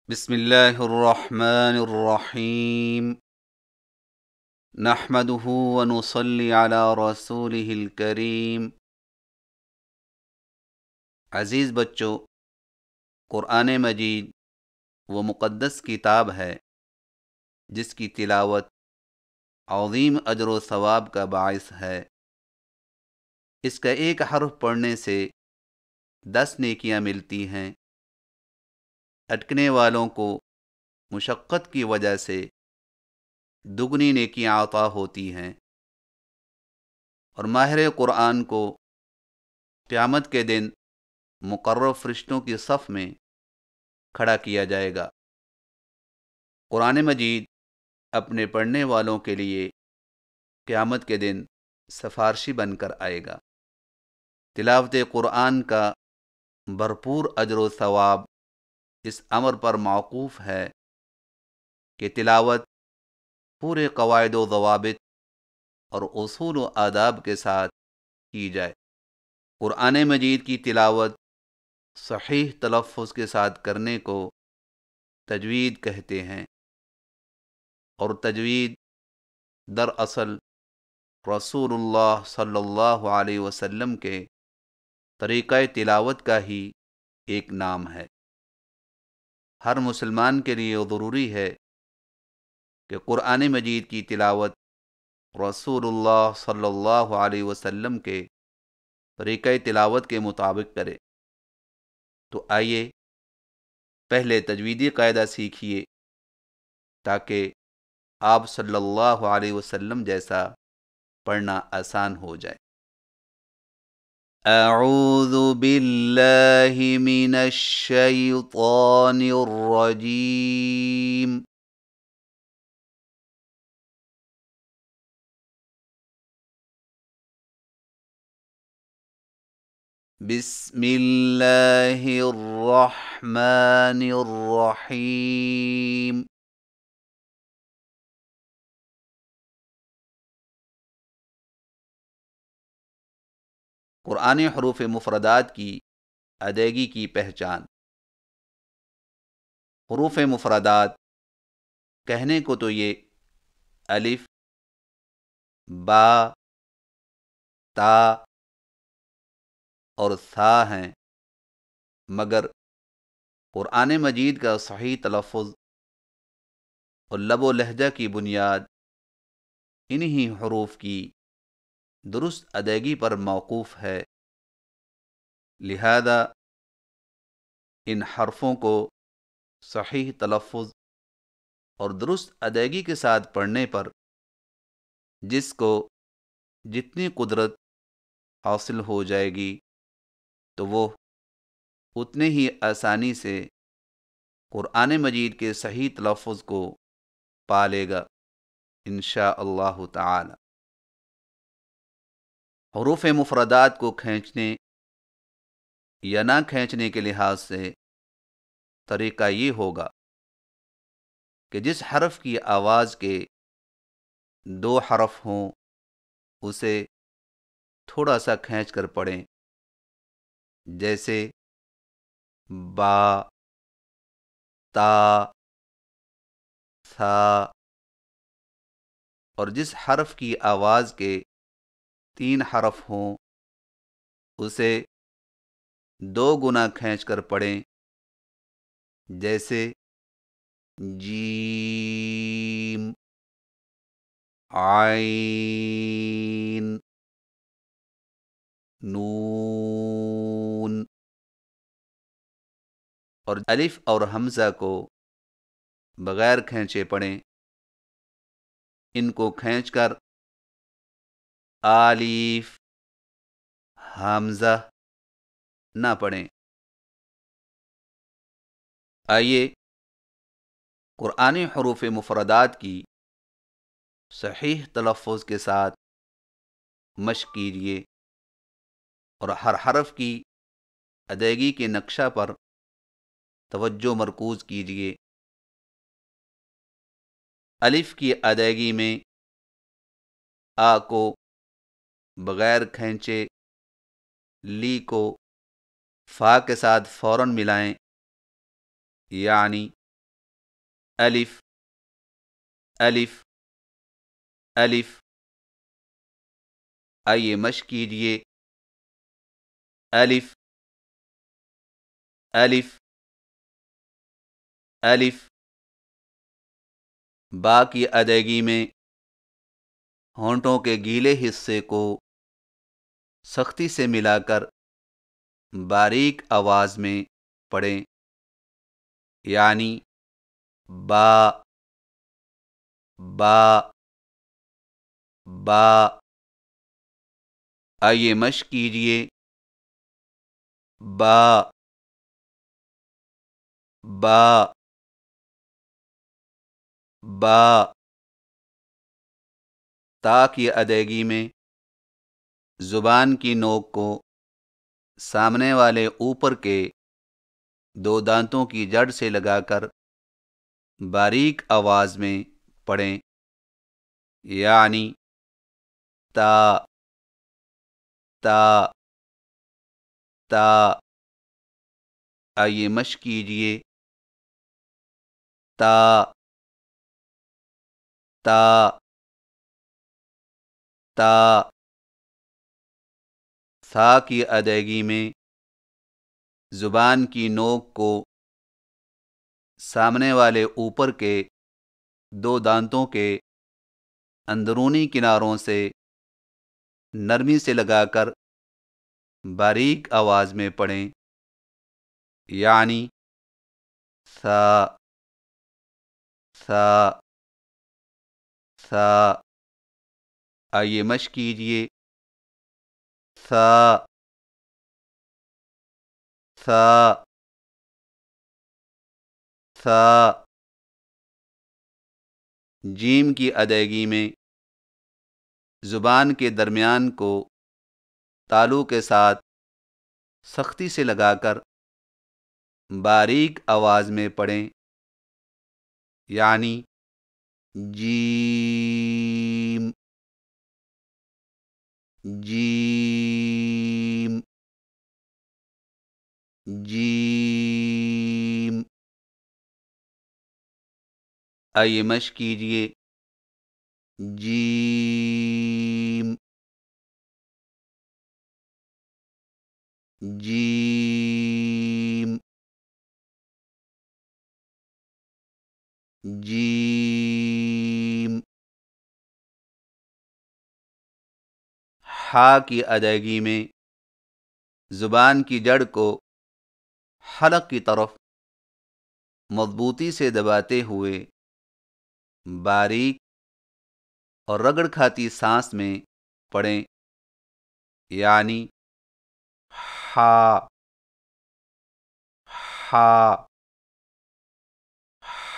بسم اللہ الرحمن الرحیم نحمده ونصلی علی رسولہ الکریم۔ عزیز بچوں، قرآن مجید وہ مقدس کتاب ہے جس کی تلاوت عظیم اجر و ثواب کا باعث ہے۔ اس کا ایک حرف پڑھنے سے 10 نیکیاں ملتی ہیں۔ اٹکنے والوں کو مشقت کی وجہ سے دگنی نیکیاں عطا ہوتی ہیں، اور ماہر قرآن کو قیامت کے دن مقرب فرشتوں کی صف میں کھڑا کیا جائے گا۔ قرآن مجید اپنے پڑھنے والوں کے لیے قیامت کے دن سفارشی بن کر آئے گا۔ تلاوت قرآن کا بھرپور اجر و ثواب اس امر پر موقوف ہے کہ تلاوت پورے قواعد و ضوابط اور اصول و آداب کے ساتھ کی جائے۔ قرآن مجید کی تلاوت صحیح تلفظ کے ساتھ کرنے کو تجوید کہتے ہیں، اور تجوید دراصل رسول اللہ صلی اللہ علیہ وسلم کے طریقہ تلاوت کا ہی ایک نام ہے۔ ہر مسلمان کے لیے ضروری ہے کہ قرآن مجید کی تلاوت رسول اللہ صلی اللہ علیہ وسلم کے طریقہ تلاوت کے مطابق کرے۔ تو آئیے پہلے تجویدی قاعدہ سیکھیے تاکہ آپ صلی اللہ علیہ وسلم جیسا پڑھنا آسان ہو جائے۔ اعوذ باللہ من الشیطان الرجیم۔ بسم اللہ الرحمن الرحیم۔ قرآن حروف مفردات کی ادائیگی کی پہچان۔ حروف مفردات کہنے کو تو یہ الف، با، تا اور ثا ہیں، مگر قرآن مجید کا صحیح تلفظ اور لب و لہجہ کی بنیاد انہی حروف کی درست ادائیگی پر موقوف ہے۔ لہذا ان حرفوں کو صحیح تلفظ اور درست ادائیگی کے ساتھ پڑھنے پر جس کو جتنی قدرت حاصل ہو جائے گی تو وہ اتنے ہی آسانی سے قرآن مجید کے صحیح تلفظ کو پا لے گا انشاء اللہ تعالی۔ حروف مفردات کو کھینچنے یا نہ کھینچنے کے لحاظ سے طریقہ یہ ہوگا کہ جس حرف کی آواز کے 2 حرف ہوں اسے تھوڑا سا کھینچ کر پڑھیں، جیسے با، تا، ثا، اور جس حرف کی آواز کے 3 حرف ہوں اسے 2 گنا کھینچ کر پڑھیں، جیسے جیم، عین، نون، اور الف اور حمزہ کو بغیر کھینچے پڑھیں۔ ان کو کھینچ کر الف، حمزہ نہ پڑھیں۔ آئیے قرآن حروف مفردات کی صحیح تلفظ کے ساتھ مشق کیجیے اور ہر حرف کی ادائیگی کے نقشہ پر توجہ مرکوز کیجیے۔ الف کی ادائیگی میں آ کو بغیر کھینچے لی کو فا کے ساتھ فوراً ملائیں، یعنی الف الف الف. آئیے مشق کیجیے. الف الف الف. با کی ادائیگی میں ہونٹوں کے گیلے حصے کو سختی سے ملا کر باریک آواز میں پڑھیں، یعنی با با با. آئیے مشق کیجیے. با با با. تا کی ادائیگی میں زبان کی نوک کو سامنے والے اوپر کے دو دانتوں کی جڑ سے لگا کر باریک آواز میں پڑھیں، یعنی تا تا تا. آئیے مشق کیجیے. تا تا تا. ثا کی ادائیگی میں زبان کی نوک کو سامنے والے اوپر کے دو دانتوں کے اندرونی کناروں سے نرمی سے لگا کر باریک آواز میں پڑھیں، یعنی ثا ثا ثا. آئیے مشق کیجیے. ثا ثا ثا. جیم کی ادائیگی میں زبان کے درمیان کو تالو کے ساتھ سختی سے لگا کر باریک آواز میں پڑھیں، یعنی جیم جیم جیم. آئیے مشق کیجیے. جیم جیم جیم. ہا کی ادائیگی میں زبان کی جڑ کو حلق کی طرف مضبوطی سے دباتے ہوئے باریک اور رگڑ کھاتی سانس میں پڑھیں، یعنی ہا ہا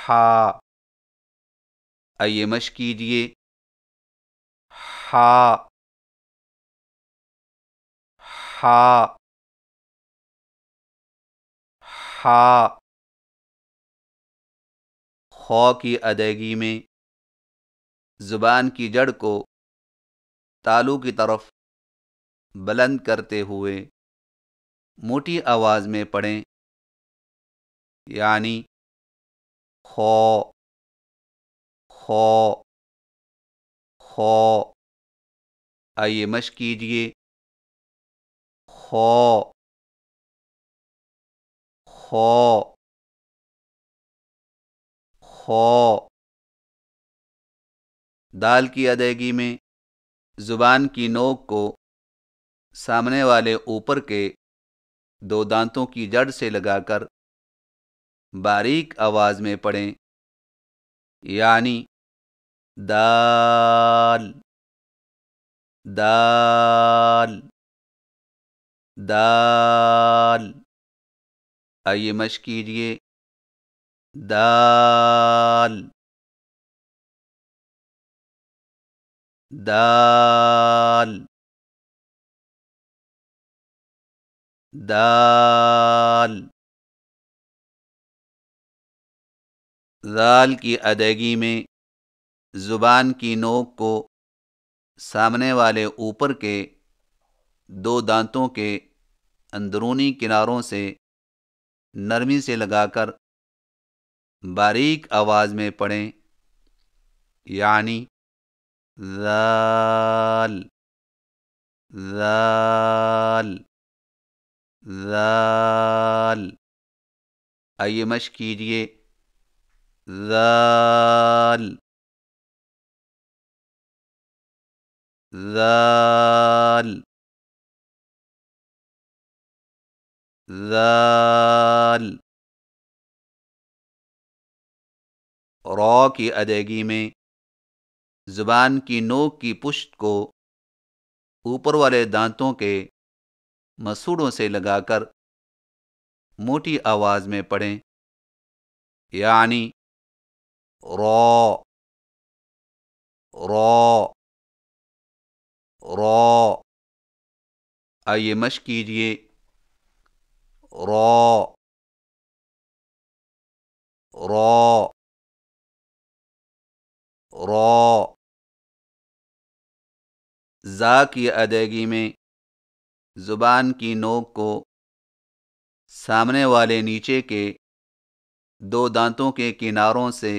ہا. آئیے مشق کیجیے. ہا ہا ہا. خو کی ادائیگی میں زبان کی جڑ کو تالو کی طرف بلند کرتے ہوئے موٹی آواز میں پڑھیں، یعنی خو خو خو. آئیے مشق کیجیے. خو خو خو. دال کی ادائیگی میں زبان کی نوک کو سامنے والے اوپر کے دو دانتوں کی جڑ سے لگا کر باریک آواز میں پڑھیں، یعنی دال دال دال. آئیے مشق کیجیے. دال دال دال. ذال کی ادائیگی میں زبان کی نوک کو سامنے والے اوپر کے دو دانتوں کے اندرونی کناروں سے نرمی سے لگا کر باریک آواز میں پڑھیں، یعنی ذال ذال ذال۔ آئیے مشق کیجئے، ذال ذال ذال۔ را کی ادائیگی میں زبان کی نوک کی پشت کو اوپر والے دانتوں کے مسوڑوں سے لگا کر موٹی آواز میں پڑھیں، یعنی را را را۔ آئیے مشق کیجئے، را را را۔ زا کی ادائیگی میں زبان کی نوک کو سامنے والے نیچے کے دو دانتوں کے کناروں سے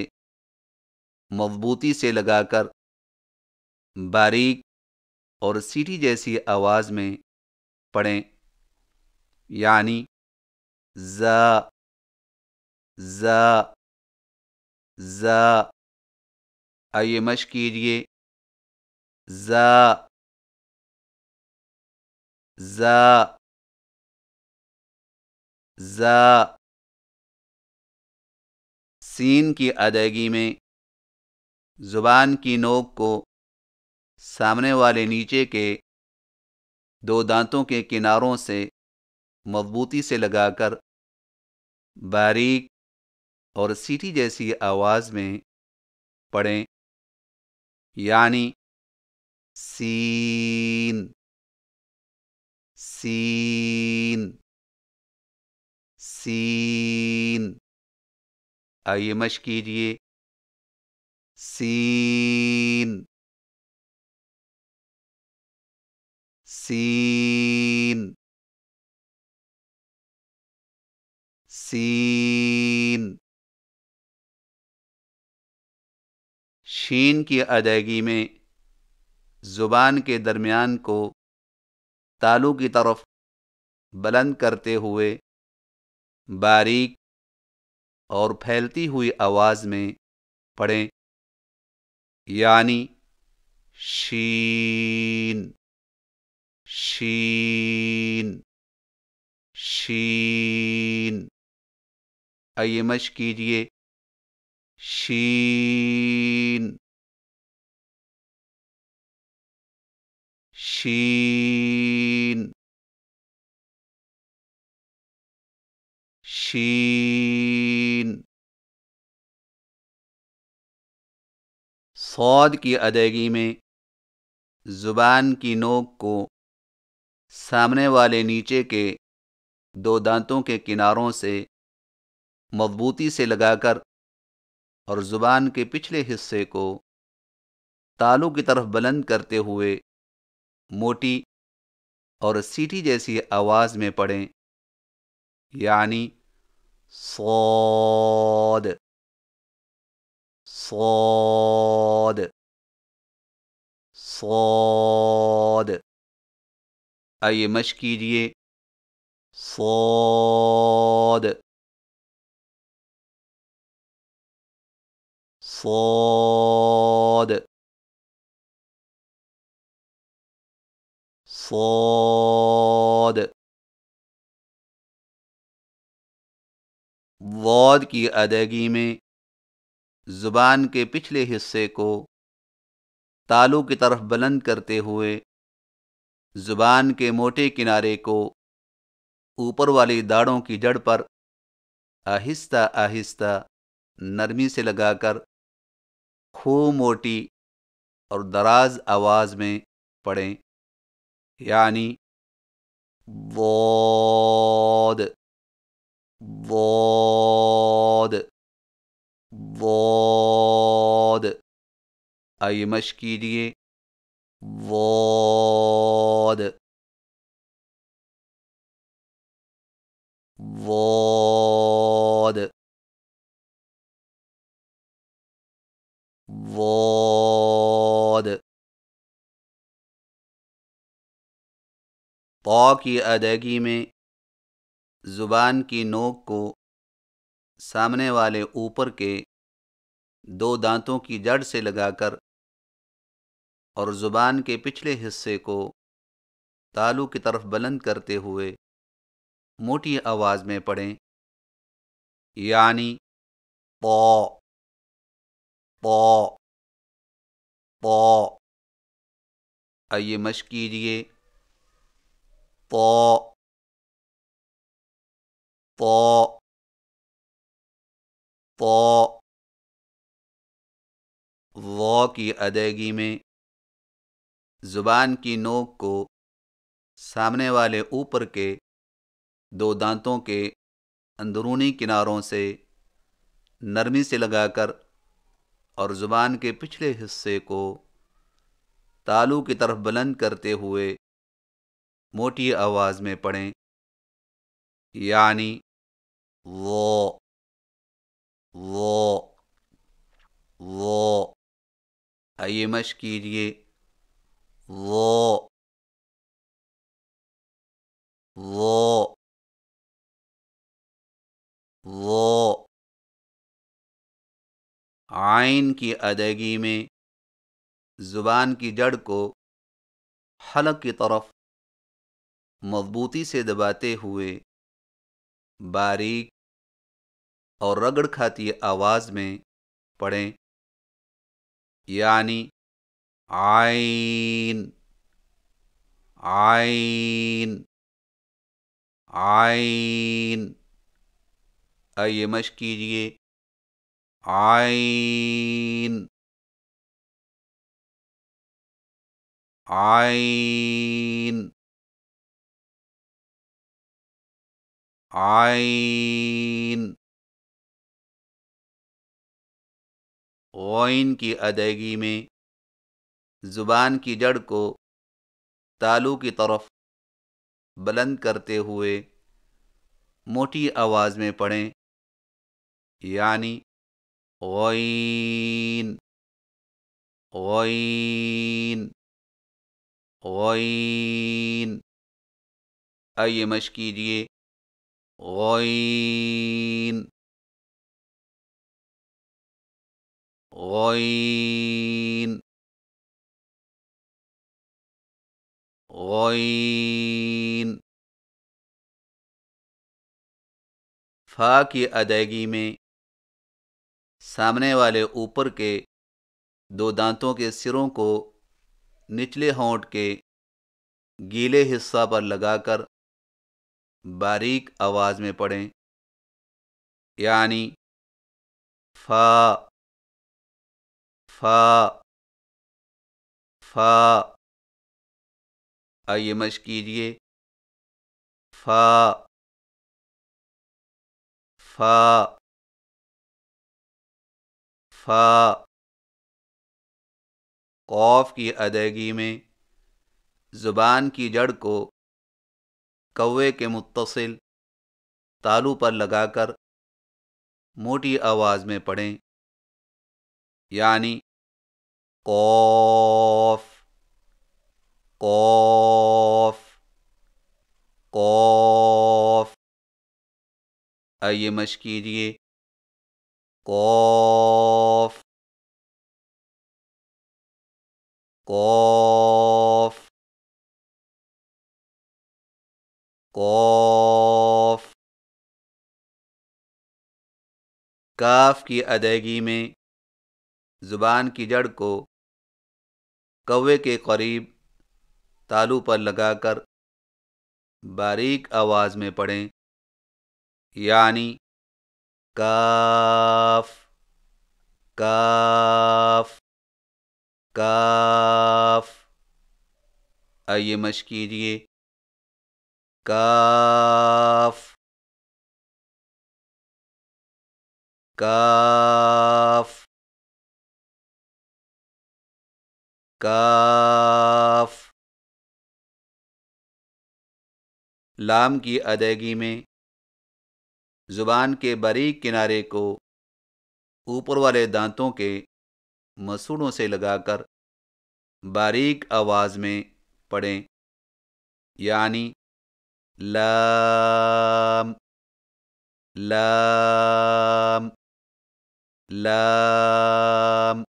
مضبوطی سے لگا کر باریک اور سیٹی جیسی آواز میں پڑھیں، یعنی زا زا زا۔ آئیے مشق کیجئے، زا زا زا۔ سین کی ادائیگی میں زبان کی نوک کو سامنے والے نیچے کے دو دانتوں کے کناروں سے مضبوطی سے لگا کر باریک اور سیٹی جیسی آواز میں پڑھیں، یعنی سین سین سین۔ آئیے مشق کیجئے، سین سین سین۔ شین کی ادائیگی میں زبان کے درمیان کو تالو کی طرف بلند کرتے ہوئے باریک اور پھیلتی ہوئی آواز میں پڑھیں، یعنی شین شین شین۔ آئیے مشق کیجئے، شین شین شین۔ صاد کی ادائیگی میں زبان کی نوک کو سامنے والے نیچے کے دو دانتوں کے کناروں سے مضبوطی سے لگا کر اور زبان کے پچھلے حصے کو تالو کی طرف بلند کرتے ہوئے موٹی اور سیٹی جیسی آواز میں پڑھیں، یعنی صاد صاد صاد۔ آئیے مشق کیجئے، صاد صاد صاد۔ ضاد کی ادائیگی میں زبان کے پچھلے حصے کو تالو کی طرف بلند کرتے ہوئے زبان کے موٹے کنارے کو اوپر والی داڑھوں کی جڑ پر آہستہ آہستہ نرمی سے لگا کر خوب موٹی اور دراز آواز میں پڑھیں، یعنی ضاد ضاد ضاد۔ آئیے مشق کیجئے، ضاد ضاد طا کی ادائیگی میں زبان کی نوک کو سامنے والے اوپر کے دو دانتوں کی جڑ سے لگا کر اور زبان کے پچھلے حصے کو تالو کی طرف بلند کرتے ہوئے موٹی آواز میں پڑھیں، یعنی طا طا طا۔ آئیے مشق کیجئے، طا طا طا۔ ظا کی ادائیگی میں زبان کی نوک کو سامنے والے اوپر کے دو دانتوں کے اندرونی کناروں سے نرمی سے لگا کر اور زبان کے پچھلے حصے کو تالو کی طرف بلند کرتے ہوئے موٹی آواز میں پڑھیں، یعنی ظا ظا ظا۔ آئیے مشق کیجئے، ظا ظا ظا۔ عین کی ادائیگی میں زبان کی جڑ کو حلق کی طرف مضبوطی سے دباتے ہوئے باریک اور رگڑ کھاتی آواز میں پڑھیں، یعنی عین عین عین۔ آئیے مشق کیجئے، عین عین عین۔ غین کی ادائیگی میں زبان کی جڑ کو تالو کی طرف بلند کرتے ہوئے موٹی آواز میں پڑھیں، یعنی غین غین غین۔ آئیے مشق کیجئے، غین غین غین۔ فا کی ادائیگی میں سامنے والے اوپر کے دو دانتوں کے سروں کو نچلے ہونٹ کے گیلے حصہ پر لگا کر باریک آواز میں پڑھیں، یعنی فا فا فا۔ آئیے مشق کیجئے، فا فا فا۔ قاف کی ادائیگی میں زبان کی جڑ کو کوے کے متصل تالو پر لگا کر موٹی آواز میں پڑھیں، یعنی قاف قاف قاف۔ آئیے مشق کیجئے، قاف قاف قاف۔ کاف کی ادائیگی میں زبان کی جڑ کو کوے کے قریب تالو پر لگا کر باریک آواز میں پڑھیں، یعنی کاف کاف کاف۔ آئیے مشق کیجئے، کاف کاف کاف۔ لام کی ادائیگی میں زبان کے باریک کنارے کو اوپر والے دانتوں کے مسوڑوں سے لگا کر باریک آواز میں پڑھیں، یعنی لام لام لام.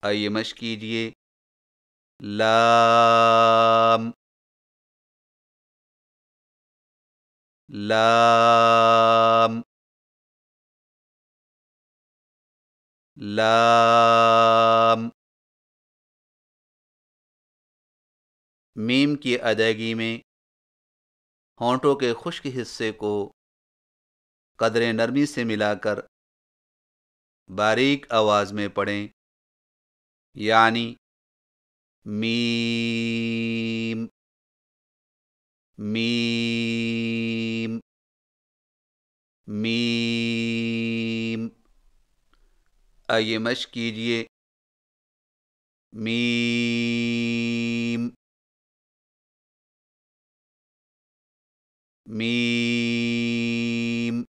آئیے مشق کیجیے. لام لام لام. میم کی ادائیگی میں ہونٹوں کے خشک حصے کو قدر نرمی سے ملا کر باریک آواز میں پڑھیں، یعنی میم میم میم. آئیے مشق کیجیے. میم میم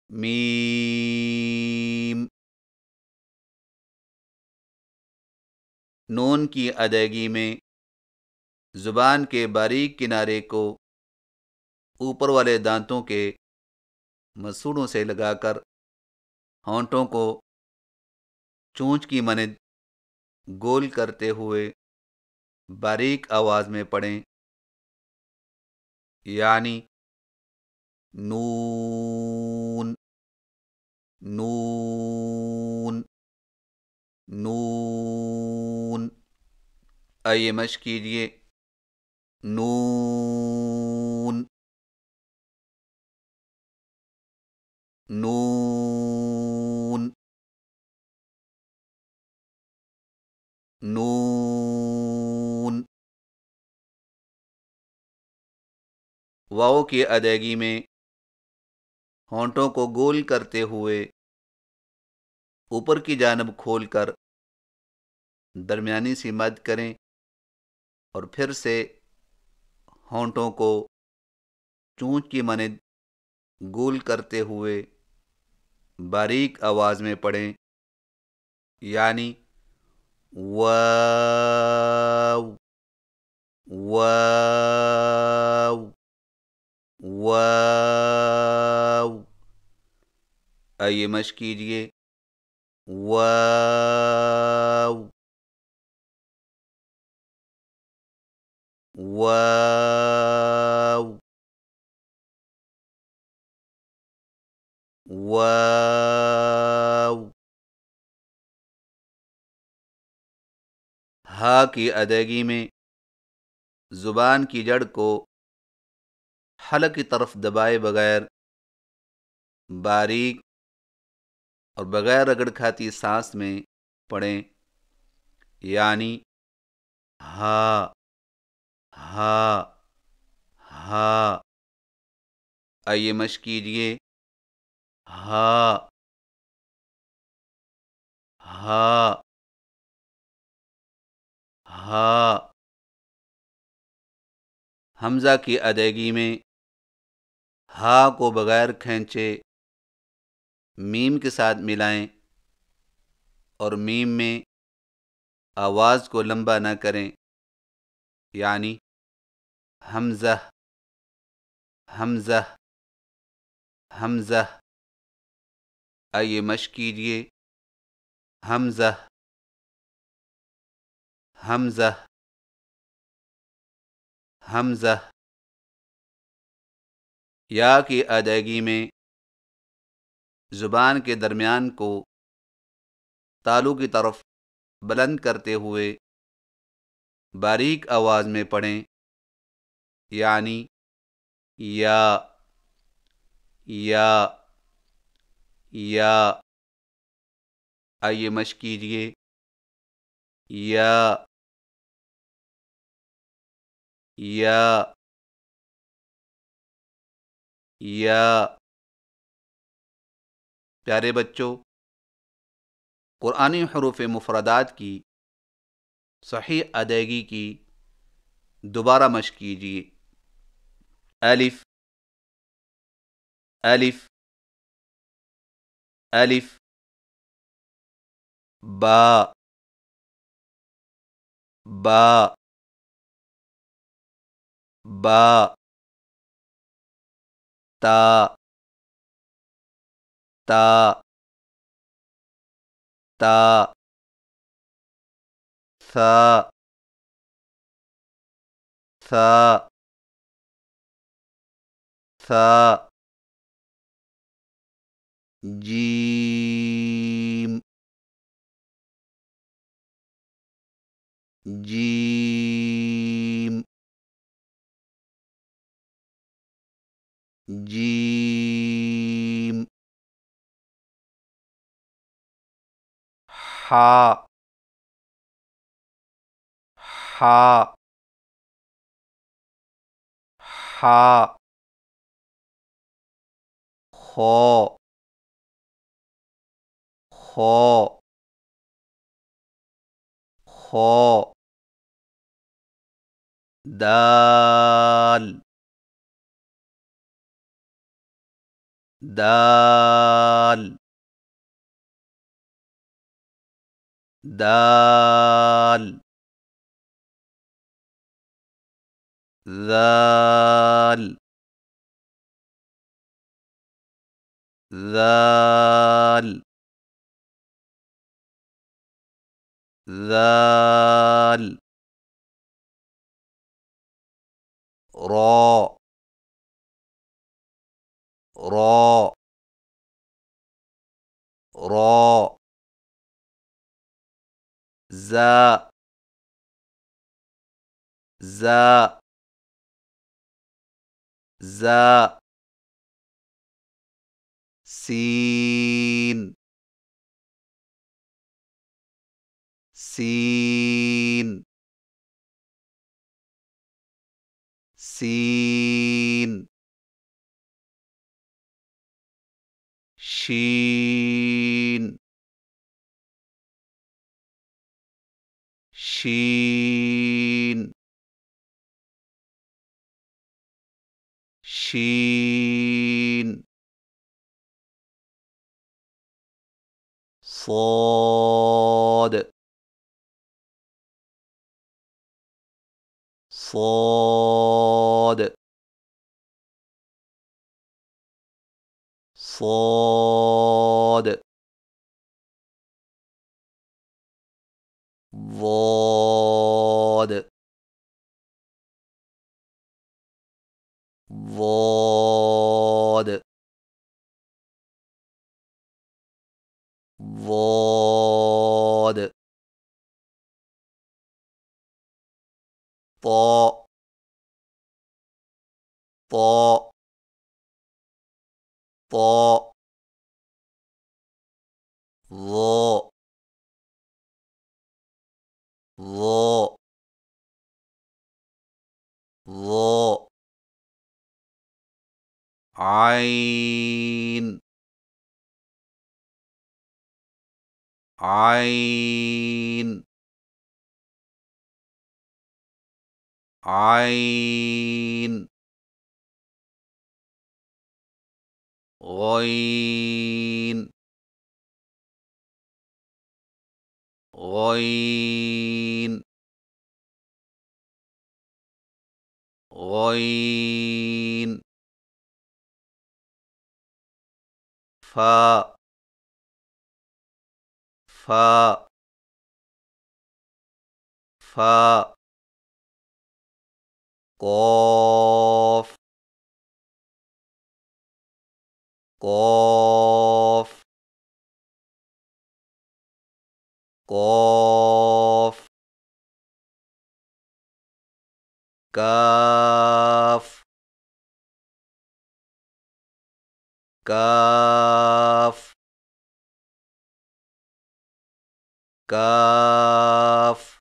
میم. نون کی ادائیگی میں زبان کے باریک کنارے کو اوپر والے دانتوں کے مسوڑوں سے لگا کر ہونٹوں کو چونچ کی مانند گول کرتے ہوئے باریک آواز میں پڑھیں، یعنی نون نون نون. آئیے مشق کیجیے. نون نون نون. واؤ کی ادائیگی میں ہونٹوں کو گول کرتے ہوئے اوپر کی جانب کھول کر درمیانی سی مد کریں اور پھر سے ہونٹوں کو چونچ کی مانند گول کرتے ہوئے باریک آواز میں پڑھیں، یعنی واو واو واو. آئیے مشق کیجیے. واو واو واو. ہا کی ادائیگی میں زبان کی جڑ کو حلق کی طرف دبائے بغیر باریک اور بغیر رگڑ کھاتی سانس میں پڑھیں، یعنی ہا ہا ہا. آئیے مشق کیجیے. ہا ہا ہا. حمزہ کی ادائیگی میں ہا کو بغیر کھینچے میم کے ساتھ ملائیں اور میم میں آواز کو لمبا نہ کریں، یعنی حمزہ حمزہ حمزہ. آئیے مشق کیجیے. حمزہ حمزہ حمزہ. یا کی ادائیگی میں زبان کے درمیان کو تالو کی طرف بلند کرتے ہوئے باریک آواز میں پڑھیں، یعنی یا یا یا. آئیے مشق کیجیے. یا یا یا. پیارے بچوں، قرآنی حروف مفردات کی صحیح ادائیگی کی دوبارہ مشق کیجیے. الف الف الف. با با با تا تا تا ثا ثا ثا جیم جیم جیم حا حا حا خو خو خو دال دال دال ذال ذال ذال را را را زا زا زا سین سین سین شین شین شین صاد صاد صاد ضاد ضاد ضاد طاء طاء طاء ظاء ظاء ظاء عين عين عين غين غين غين فا فا فا قاف قاف قاف کاف کاف کاف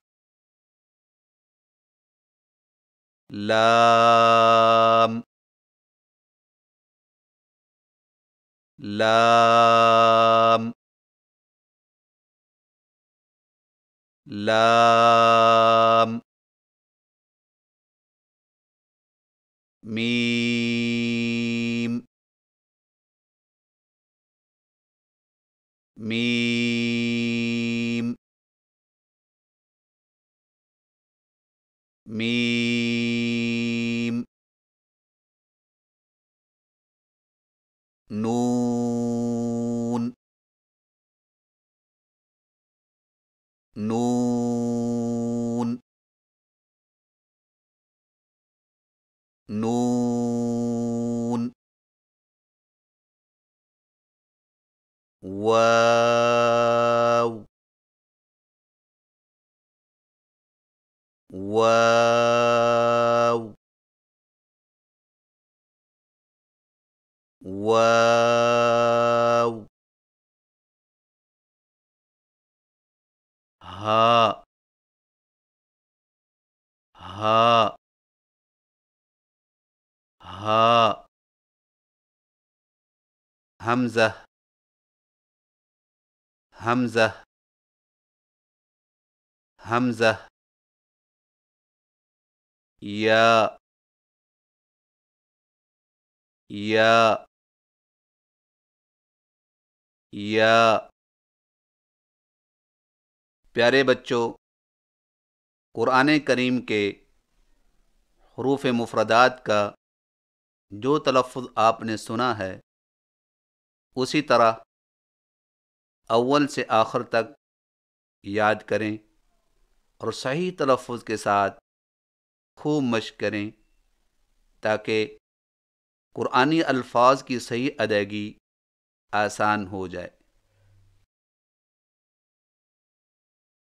لام لام لام میم میم میم نون، واو، واو، واو، ہا، ہا، ہا، حمزہ، حمزہ، حمزہ، یا، یا، یا۔ پیارے بچوں، قرآن کریم کے حروف مفردات کا جو تلفظ آپ نے سنا ہے اسی طرح اول سے آخر تک یاد کریں اور صحیح تلفظ کے ساتھ خوب مشق کریں تاکہ قرآنی الفاظ کی صحیح ادائیگی آسان ہو جائے۔